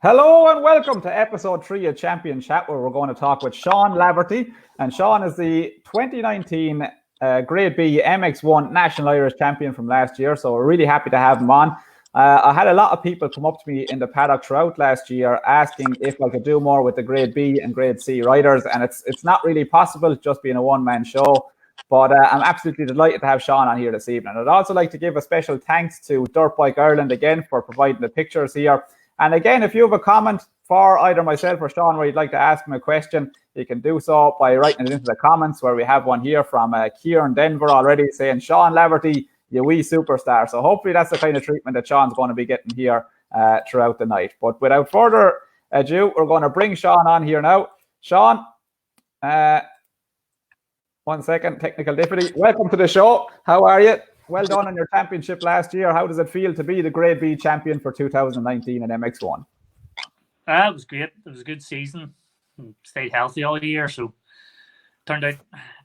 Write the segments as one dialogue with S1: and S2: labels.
S1: Hello and welcome to episode 3 of Champion Chat, where we're going to talk with Sean Laverty. And Sean is the 2019 Grade B MX1 National Irish Champion from last year, so we're really happy to have him on. I had a lot of people come up to me in the paddock throughout last year asking if I could do more with the Grade B and Grade C riders, and it's not really possible, just being a one-man show. But I'm absolutely delighted to have Sean on here this evening. I'd also like to give a special thanks to Dirt Bike Ireland again for providing the pictures here. And again, if you have a comment for either myself or Sean where you'd like to ask him a question, you can do so by writing it into the comments, where we have one here from Kieran Denver already saying, Sean Laverty, you wee superstar. So hopefully that's the kind of treatment that Sean's going to be getting here throughout the night. But without further ado, we're going to bring Sean on here now. Sean, 1 second, technical difficulty. Welcome to the show. How are you? Well done on your championship last year. How does it feel to be the Grade B champion for 2019 in MX1?
S2: It was great. It was a good season. Stayed healthy all year, so turned out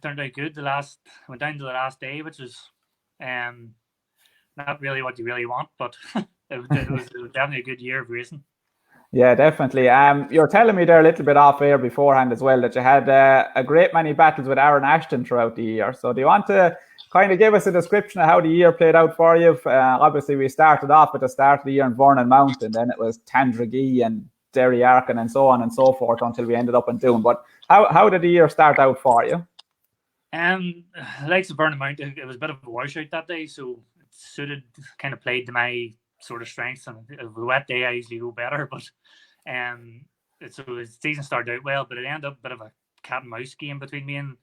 S2: good. Went down to the last day, which was not really what you really want, but it was definitely a good year of racing.
S1: Yeah, definitely. You're telling me there a little bit off air beforehand as well that you had a great many battles with Aaron Ashton throughout the year. So do you want to kind of give us a description of how the year played out for you? Obviously, we started off at the start of the year in Vernon Mount, and then it was Tandragee and Derry Arkin and so on and so forth until we ended up in Doon. But how did the year start out for you?
S2: Like the Vernon Mount, it was a bit of a washout that day, so it suited, kind of played to my sort of strengths. And a wet day, I usually go better, but so the season started out well, but it ended up a bit of a cat and mouse game between me and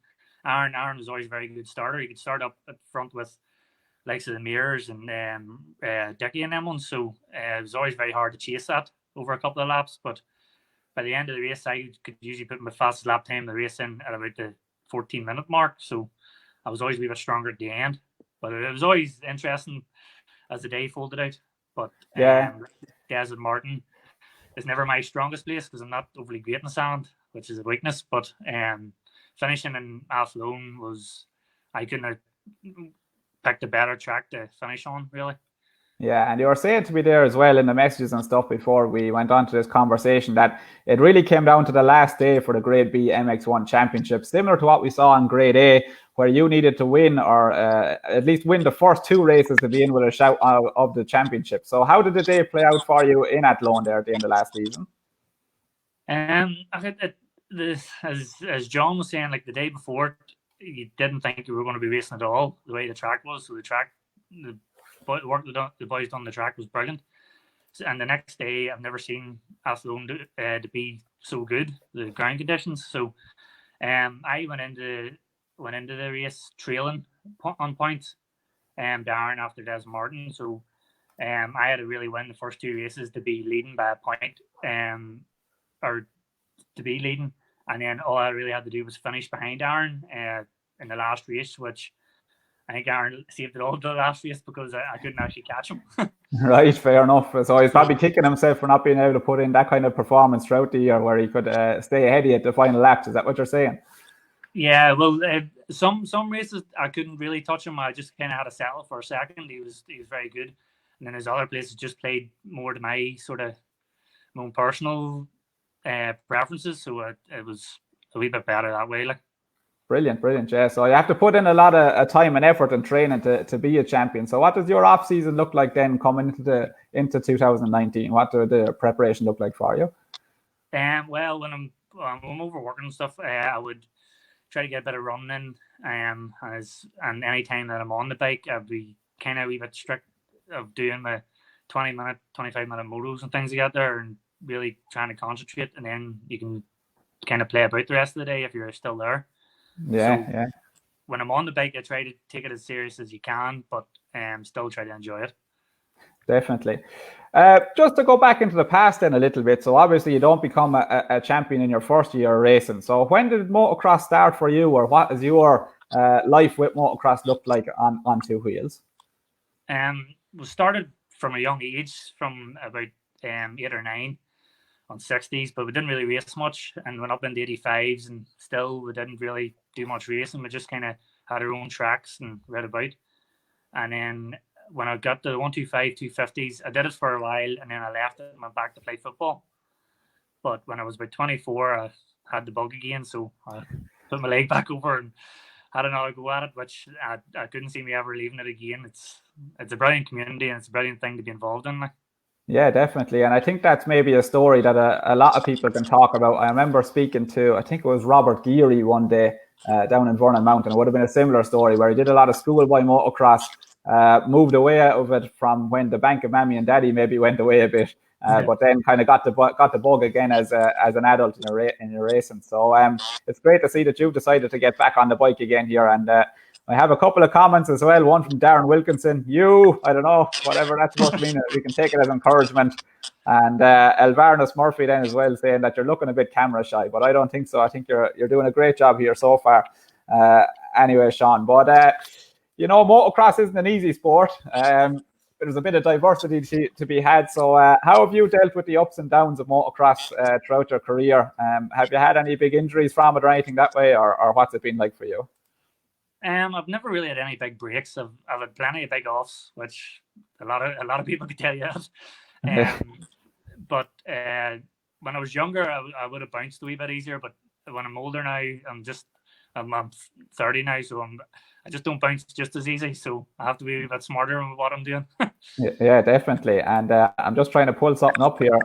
S2: Aaron. Aaron was always a very good starter. He could start up at front with likes of the Mirrors and Dickie and them ones, so it was always very hard to chase that over a couple of laps. But by the end of the race, I could usually put my fastest lap time in the race in at about the 14-minute mark, so I was always a wee bit stronger at the end. But it was always interesting as the day folded out. But Desert Martin is never my strongest place because I'm not overly great in the sand, which is a weakness. But finishing in Athlone I couldn't have picked a better track to finish on, really.
S1: Yeah, and you were saying to me there as well in the messages and stuff before we went on to this conversation that it really came down to the last day for the Grade B MX1 Championship, similar to what we saw in Grade A, where you needed to win or at least win the first 2 races to be in with a shout of the championship. So how did the day play out for you in Athlone there at the end of last season?
S2: As John was saying, like the day before, you didn't think you were going to be racing at all, the way the track was. So the work the boys done on the track was brilliant. And the next day, I've never seen Athlone to be so good, the ground conditions. So I went into the race trailing on points Darren after Des Martin. So I had to really win the first 2 races to be leading by a point, or to be leading. And then all I really had to do was finish behind Aaron in the last race, which I think Aaron saved it all to the last race because I couldn't actually catch him.
S1: Right, fair enough. So he's probably kicking himself for not being able to put in that kind of performance throughout the year where he could stay ahead of you at the final laps. Is that what you're saying?
S2: Yeah, well, some races I couldn't really touch him. I just kind of had to settle for a second. He was very good, and then his other places just played more to my sort of my own personal preferences. So it was a wee bit better that way, like.
S1: Brilliant, yeah. So you have to put in a lot of time and effort and training to be a champion. So what does your off season look like then coming into 2019? What do the preparation look like for you?
S2: Well, when I'm overworking and stuff, I would try to get a bit of running in. And any time that I'm on the bike, I'd be kind of a wee bit strict of doing my 20-minute, 25-minute motos and things like that there, and really trying to concentrate. And then you can kind of play about the rest of the day if you're still there.
S1: Yeah.
S2: When I'm on the bike, I try to take it as serious as you can, but still try to enjoy it.
S1: Definitely. Just to go back into the past then a little bit. So obviously you don't become a champion in your first year of racing. So when did motocross start for you, or what is your life with motocross look like on 2 wheels?
S2: We started from a young age, from about 8 or 9. On 60s, but we didn't really race much, and went up into 85s, and still we didn't really do much racing. We just kind of had our own tracks and read about. And then when I got to the 125, 250s, I did it for a while, and then I left it and went back to play football. But when I was about 24, I had the bug again, so I put my leg back over and had another go at it, which I couldn't see me ever leaving it again. It's a brilliant community and it's a brilliant thing to be involved in. Like.
S1: Yeah, definitely. And I think that's maybe a story that a lot of people can talk about. I remember speaking to, I think it was Robert Geary one day down in Vernon Mountain. It would have been a similar story where he did a lot of schoolboy motocross, moved away out of it from when the Bank of Mammy and Daddy maybe went away a bit, but then kind of got the bug again as an adult in your racing. So it's great to see that you've decided to get back on the bike again here. And I have a couple of comments as well. One from Darren Wilkinson. I don't know, whatever that's supposed to mean. We can take it as encouragement. And Elvarnus Murphy then as well, saying that you're looking a bit camera shy, but I don't think so. I think you're doing a great job here so far. Anyway, Sean, but motocross isn't an easy sport. There's a bit of diversity to be had. So how have you dealt with the ups and downs of motocross throughout your career? Have you had any big injuries from it or anything that way, or what's it been like for you?
S2: I've never really had any big breaks. I've had plenty of big offs, which a lot of people could tell you that. But when I was younger, I would have bounced a wee bit easier. But when I'm older now, I'm 30 now, so I just don't bounce just as easy. So I have to be a bit smarter with what I'm doing.
S1: Yeah, definitely. And I'm just trying to pull something up here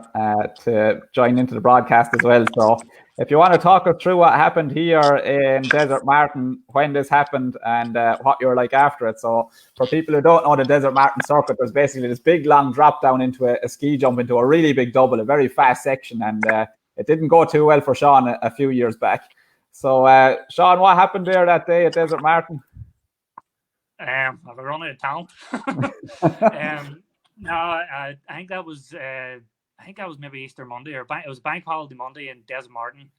S1: to join into the broadcast as well. So if you want to talk us through what happened here in Desert Martin, when this happened and what you were like after it. So for people who don't know the Desert Martin circuit, there's basically this big long drop down into a ski jump into a really big double, a very fast section. And it didn't go too well for Sean a few years back. So Sean, what happened there that day at Desert Martin?
S2: I've run out of talent. No, I think that was maybe Easter Monday or it was Bank Holiday Monday in Desert Martin.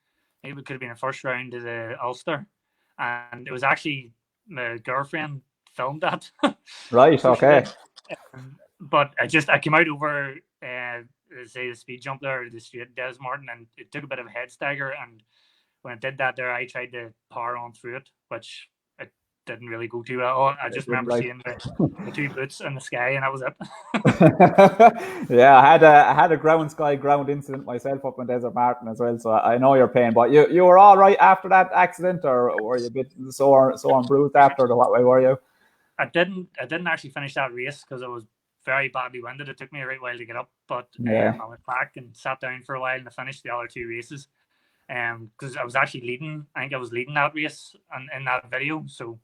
S2: Maybe it could have been the first round of the Ulster, and it was actually my girlfriend filmed that.
S1: Right. Okay.
S2: But I came out over say the speed jump there, the straight Desert Martin, and it took a bit of a head stagger. And when I did that there, I tried to power on through it, which didn't really go too well. I just remember seeing the two boots in the sky, and that was it.
S1: Yeah, I had a ground incident myself up in Desert Martin as well, so I know your pain. But you were all right after that accident, or were you a bit sore and bruised after, or what way were you?
S2: I didn't actually finish that race because I was very badly winded. It took me a right while to get up, but I went back and sat down for a while, and I finished the other two races. Because I was actually leading. I think I was leading that race in that video, so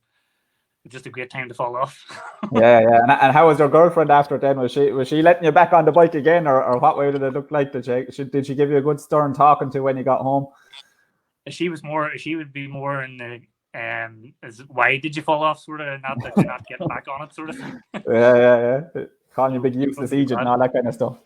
S2: just a great time to fall off.
S1: Yeah. And how was your girlfriend after then? Was she letting you back on the bike again, or what way did it look like? Did she give you a good stern talking to when you got home?
S2: She would be more in the why did you fall off sort of, not that you're not getting back on it sort of thing.
S1: Yeah. Calling you big useless Egypt and all that kind of stuff.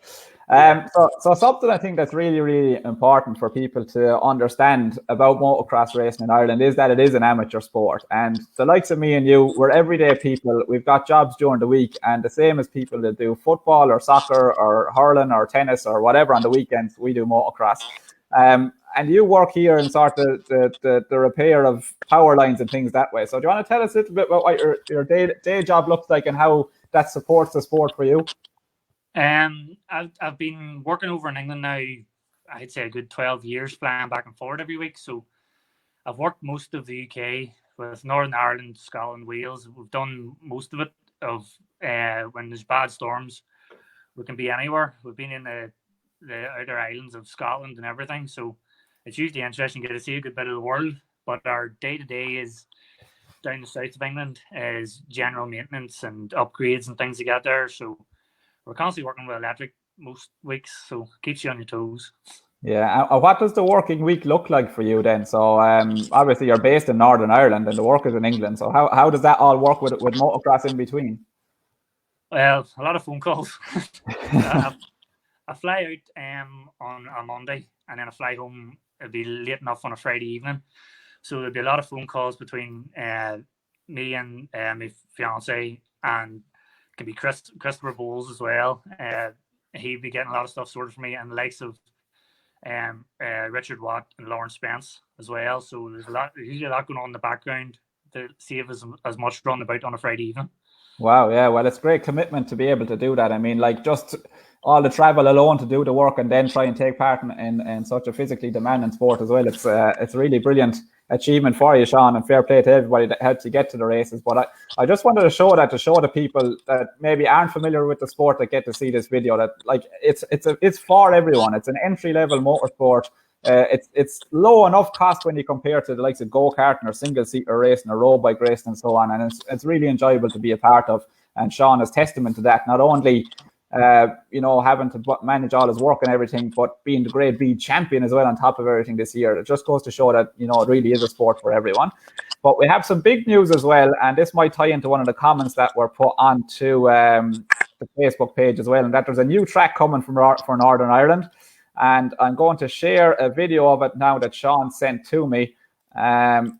S1: So something I think that's really, really important for people to understand about motocross racing in Ireland is that it is an amateur sport. And the likes of me and you, we're everyday people. We've got jobs during the week, and the same as people that do football or soccer or hurling or tennis or whatever on the weekends, we do motocross. And you work here in sort of the repair of power lines and things that way. So do you want to tell us a little bit about what your day job looks like and how that supports the sport for you?
S2: I've been working over in England now, I'd say a good 12 years, flying back and forward every week. So I've worked most of the UK with Northern Ireland, Scotland, Wales. We've done most of it when there's bad storms. We can be anywhere. We've been in the outer islands of Scotland and everything. So it's usually interesting to get to see a good bit of the world. But our day-to-day is down the south of England is general maintenance and upgrades and things like that there. So we're constantly working with electric most weeks, so it keeps you on your toes.
S1: Yeah. What does the working week look like for you then? So obviously you're based in Northern Ireland and the work is in England. So how does that all work with motocross in between?
S2: Well, a lot of phone calls. I fly out on a Monday, and then I fly home. It'll be late enough on a Friday evening. So there'll be a lot of phone calls between me and my fiance, and it can be Christopher Bowles as well. He'd be getting a lot of stuff sorted for me, and the likes of Richard Watt and Lawrence Spence as well. So there's usually a lot going on in the background to save as much run about on a Friday evening.
S1: Wow, yeah, well, it's great commitment to be able to do that. I mean, like just all the travel alone to do the work and then try and take part in such a physically demanding sport as well. It's a really brilliant achievement for you, Sean, and fair play to everybody that helped you get to the races. But I just wanted to show the people that maybe aren't familiar with the sport that get to see this video that like it's for everyone. It's an entry level motorsport. It's low enough cost when you compare to the likes of go-karting or single-seater racing or road bike racing and so on, and it's really enjoyable to be a part of. And Sean is testament to that. Not only having to manage all his work and everything, but being the Grade B champion as well on top of everything this year. It just goes to show that it really is a sport for everyone. But we have some big news as well, and this might tie into one of the comments that were put onto the Facebook page as well, and that there's a new track coming for Northern Ireland. And I'm going to share a video of it now that Sean sent to me. And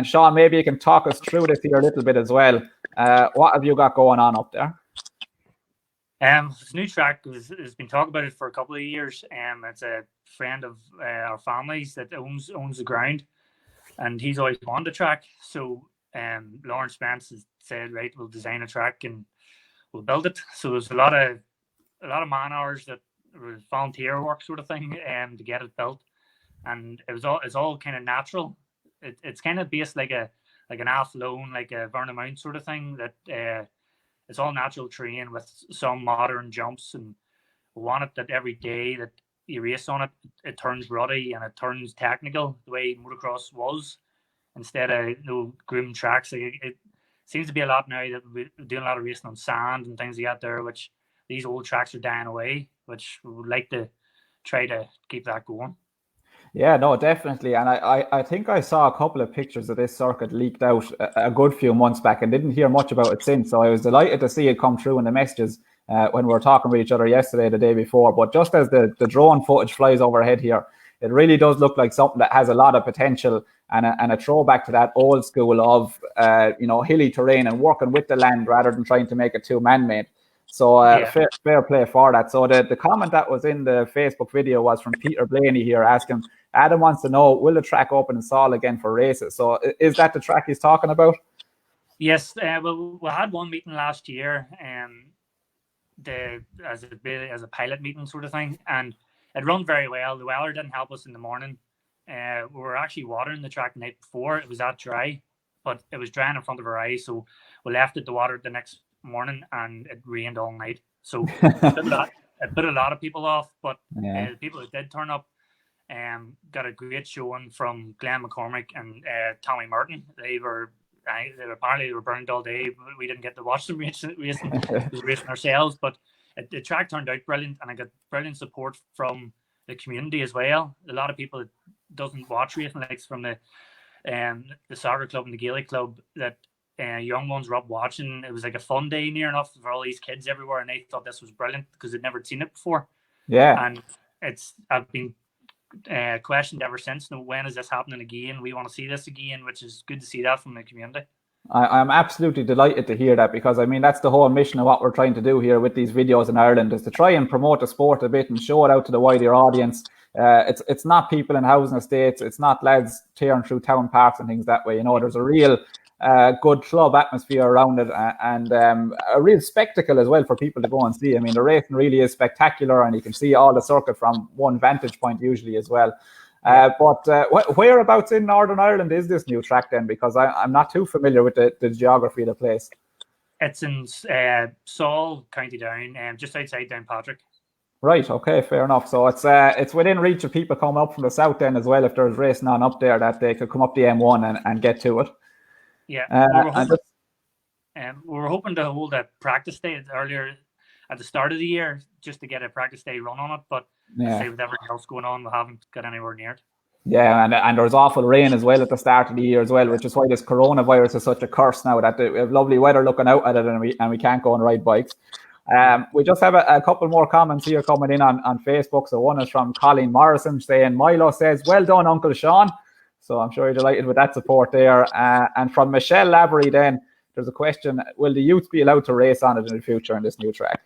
S1: Sean, maybe you can talk us through this here a little bit as well. What have you got going on up there?
S2: This new track has been talking about it for a couple of years. It's a friend of our family's that owns the ground, and he's always wanted a track. So Lawrence Spence has said, right, we'll design a track and we'll build it. So there's a lot of man hours that was volunteer work sort of thing to get it built, and it's all kind of natural. It's kind of based like an Athlone, like a Vernon Mount sort of thing, that it's all natural terrain with some modern jumps, and we want it that every day that you race on it, it turns ruddy and it turns technical the way motocross was, instead of groomed tracks. It seems to be a lot now that we're doing a lot of racing on sand and things like that there, which these old tracks are dying away, which we would like to try to keep that going.
S1: Yeah, no, definitely. And I think I saw a couple of pictures of this circuit leaked out a good few months back and didn't hear much about it since. So I was delighted to see it come through in the messages when we were talking with each other yesterday, the day before. But just as the drone footage flies overhead here, it really does look like something that has a lot of potential and a throwback to that old school of, hilly terrain and working with the land rather than trying to make it too man-made. So fair play for that. So the comment that was in the Facebook video was from Peter Blaney here asking, Adam wants to know, will the track open in Saul again for races? So is that the track he's talking about?
S2: Yes, well, we had one meeting last year, as a pilot meeting sort of thing, and it run very well. The weather didn't help us in the morning. We were actually watering the track the night before. It was that dry, but it was drying in front of our eyes, so we left it to water the next morning, and it rained all night. So it put a lot of people off, but the people that did turn up got a great showing from Glenn McCormick and Tommy Martin. They were burned all day. We didn't get to watch them racing ourselves, but the track turned out brilliant, and I got brilliant support from the community as well. A lot of people that doesn't watch racing, like from the soccer club and the Gaelic club, that young ones were up watching. It was like a fun day near enough for all these kids everywhere, and they thought this was brilliant because they'd never seen it before.
S1: Yeah,
S2: and I've been questioned ever since. When is this happening again? We want to see this again, which is good to see that from the community.
S1: I'm absolutely delighted to hear that, because I mean that's the whole mission of what we're trying to do here with these videos in Ireland, is to try and promote the sport a bit and show it out to the wider audience. It's not people in housing estates, it's not lads tearing through town parks and things that way. There's a real good club atmosphere around it, and a real spectacle as well for people to go and see. I mean, the racing really is spectacular, and you can see all the circuit from one vantage point usually as well. But whereabouts in Northern Ireland is this new track then? Because I'm not too familiar with the geography of the place.
S2: It's in Saul, County Down, just outside Downpatrick.
S1: Right. Okay. Fair enough. So it's within reach of people coming up from the south then as well. If there's racing on up there, that they could come up the M1 and get to it.
S2: Yeah. We were hoping to hold a practice day earlier at the start of the year just to get a practice day run on it, but with everything else going on, we haven't got anywhere near it.
S1: Yeah, and there's awful rain as well at the start of the year as well, which is why this coronavirus is such a curse now, that we have lovely weather looking out at it and we can't go and ride bikes. We just have a couple more comments here coming in on Facebook. So one is from Colleen Morrison saying, Milo says, well done, Uncle Sean. So I'm sure you're delighted with that support there. And from Michelle Laverty then, there's a question, will the youth be allowed to race on it in the future in this new track?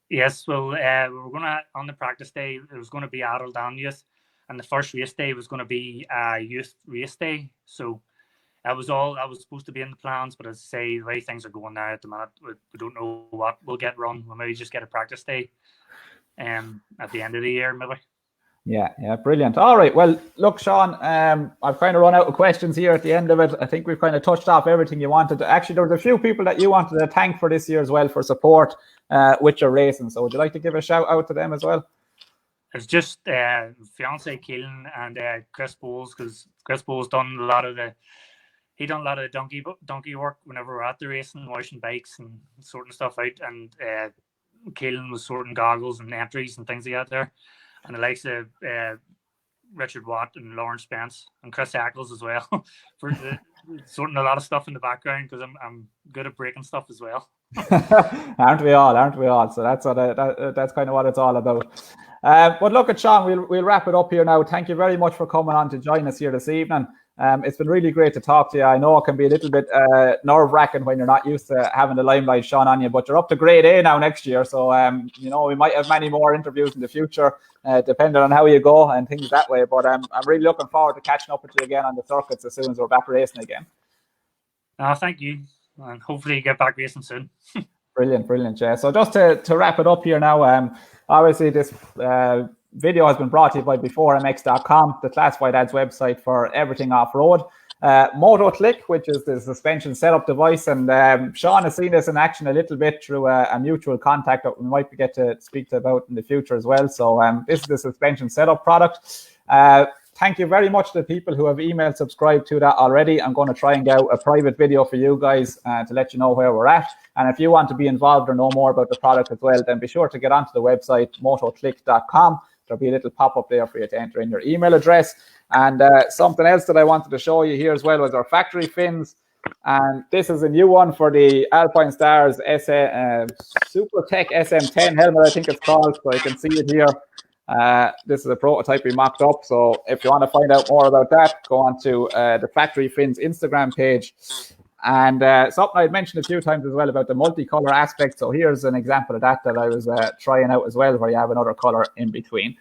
S2: Yes, well, we're going to, on the practice day, it was going to be adult and youth, and the first race day was going to be a youth race day. So that was supposed to be in the plans, but as I say, the way things are going now at the minute, we don't know what will get run. We'll maybe just get a practice day at the end of the year, maybe.
S1: Yeah, brilliant. All right, well, look, Sean, I've kind of run out of questions here at the end of it. I think we've kind of touched off everything you wanted. Actually, there was a few people that you wanted to thank for this year as well for support with your racing. So would you like to give a shout out to them as well?
S2: It's just fiance Keelan and Chris Bowles, because Chris Bowles done a lot of the donkey work whenever we're at the racing, washing bikes and sorting stuff out, and Keelan was sorting goggles and entries and things like that there. And the likes of Richard Watt and Lawrence Spence and Chris Eccles as well for sorting a lot of stuff in the background, because I'm good at breaking stuff as well.
S1: Aren't we all? So that's kind of what it's all about. But look at Sean, we'll wrap it up here now. Thank you very much for coming on to join us here this evening. It's been really great to talk to you. I know it can be a little bit nerve-wracking when you're not used to having the limelight shone on you, but you're up to grade A now next year. So, we might have many more interviews in the future, depending on how you go and things that way. But I'm really looking forward to catching up with you again on the circuits as soon as we're back racing again.
S2: Thank you. And hopefully you get back racing soon.
S1: Brilliant, yeah. So just to wrap it up here now, obviously this video has been brought to you by beforemx.com, the Classified Ads website for everything off-road. Motoklik, which is the suspension setup device, and Sean has seen this in action a little bit through a mutual contact that we might get to speak to about in the future as well. So this is the suspension setup product. Thank you very much to the people who have emailed subscribed to that already. I'm going to try and get out a private video for you guys to let you know where we're at. And if you want to be involved or know more about the product as well, then be sure to get onto the website, motoklik.com. There'll be a little pop-up there for you to enter in your email address. And something else that I wanted to show you here as well was our factory fins. And this is a new one for the Alpine Stars SuperTech SM10 helmet, I think it's called. So you can see it here. This is a prototype we mocked up. So if you want to find out more about that, go on to the Factory Fins Instagram page. And something I'd mentioned a few times as well about the multicolor aspect. So here's an example of that I was trying out as well, where you have another color in between.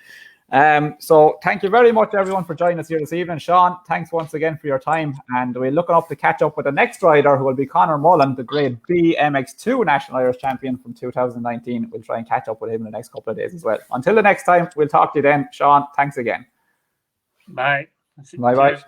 S1: So thank you very much, everyone, for joining us here this evening. Sean, thanks once again for your time. And we're looking up to catch up with the next rider, who will be Conor Mullen, the Grade B MX2 National Irish Champion from 2019. We'll try and catch up with him in the next couple of days as well. Until the next time, we'll talk to you then. Sean, thanks again.
S2: Bye.
S1: Bye-bye.